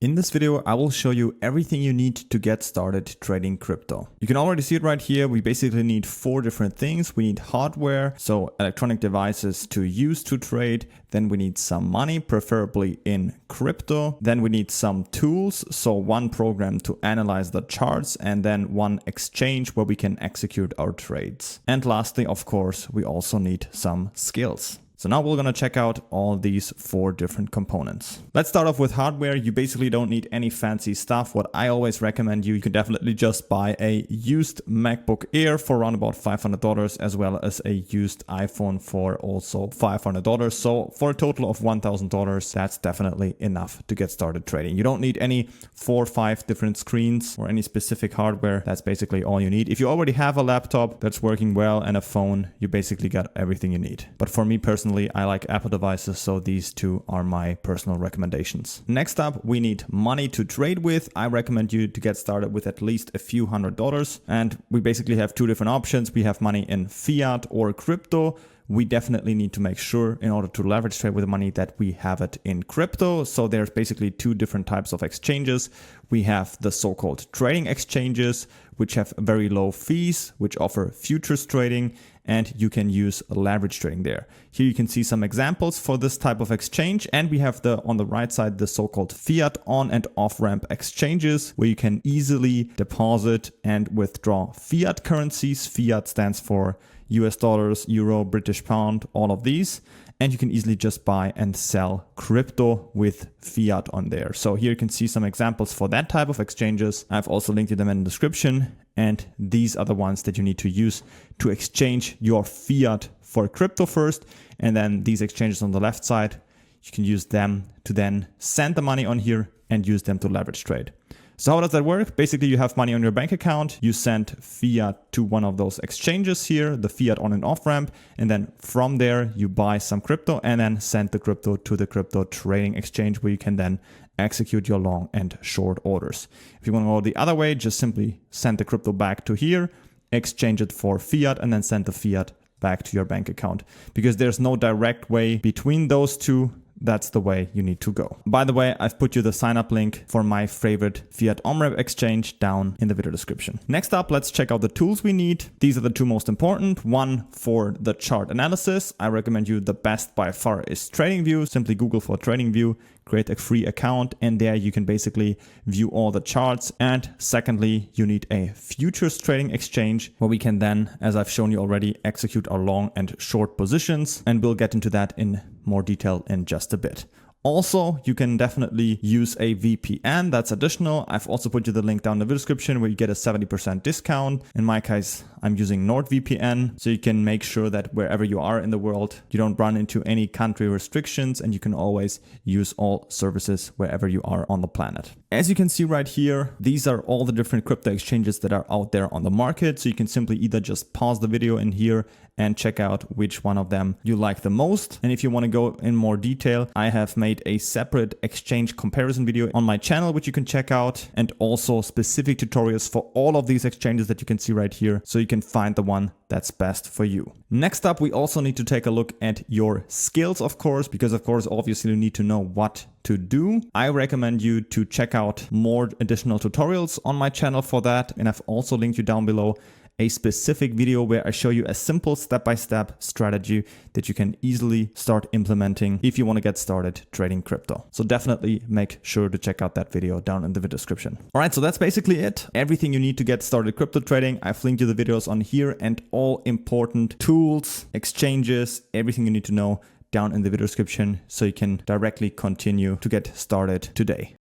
In this video, I will show you everything you need to get started trading crypto. You can already see it right here. We basically need 4 different things. We need hardware, so electronic devices to use to trade. Then we need some money, preferably in crypto. Then we need some tools, so one program to analyze the charts and then one exchange where we can execute our trades. And lastly, of course, we also need some skills. So now we're going to check out all these 4 different components. Let's start off with hardware. You basically don't need any fancy stuff. What I always recommend you can definitely just buy a used MacBook Air for around about $500 as well as a used iPhone for also $500. So for a total of $1,000, that's definitely enough to get started trading. You don't need any 4 or 5 different screens or any specific hardware. That's basically all you need. If you already have a laptop that's working well and a phone, you basically got everything you need. But for me personally, I like Apple devices, so these 2 are my personal recommendations. Next up, we need money to trade with. I recommend you to get started with at least a few $100s. And we basically have 2 different options. We have money in fiat or crypto. We definitely need to make sure in order to leverage trade with the money that we have it in crypto. So there's basically 2 different types of exchanges. We have the so-called trading exchanges, which have very low fees, which offer futures trading, and you can use leverage trading there. Here you can see some examples for this type of exchange. And we have on the right side, the so-called fiat on and off ramp exchanges, where you can easily deposit and withdraw fiat currencies. Fiat stands for US dollars, euro, British pound, all of these. And you can easily just buy and sell crypto with fiat on there. So here you can see some examples for that type of exchanges. I've also linked to them in the description. And these are the ones that you need to use to exchange your fiat for crypto first. And then these exchanges on the left side, you can use them to then send the money on here and use them to leverage trade. So how does that work? Basically, you have money on your bank account. You send fiat to one of those exchanges here, the fiat on and off ramp. And then from there, you buy some crypto and then send the crypto to the crypto trading exchange where you can then execute your long and short orders. If you want to go the other way, just simply send the crypto back to here, exchange it for fiat, and then send the fiat back to your bank account. Because there's no direct way between those 2. That's the way you need to go. By the way, I've put you the sign up link for my favorite fiat on-ramp exchange down in the video description. Next up, let's check out the tools we need. These are the 2 most important. One for the chart analysis. I recommend you the best by far is TradingView. Simply Google for TradingView, create a free account, and there you can basically view all the charts. And secondly, you need a futures trading exchange where we can then, as I've shown you already, execute our long and short positions. And we'll get into that in more detail in just a bit. Also, you can definitely use a VPN. That's additional. I've also put you the link down in the video description where you get a 70% discount. In my case, I'm using NordVPN, so you can make sure that wherever you are in the world, you don't run into any country restrictions and you can always use all services wherever you are on the planet. As you can see right here, these are all the different crypto exchanges that are out there on the market. So you can simply either just pause the video in here and check out which one of them you like the most. And if you want to go in more detail, I have made a separate exchange comparison video on my channel, which you can check out, and also specific tutorials for all of these exchanges that you can see right here. So you can find the one that's best for you. Next up, we also need to take a look at your skills, of course, because of course, obviously you need to know what to do. I recommend you to check out more additional tutorials on my channel for that. And I've also linked you down below a specific video where I show you a simple step-by-step strategy that you can easily start implementing if you want to get started trading crypto. So definitely make sure to check out that video down in the video description. All right, so that's basically it. Everything you need to get started crypto trading. I've linked you the videos on here and all important tools, exchanges, everything you need to know down in the video description so you can directly continue to get started today.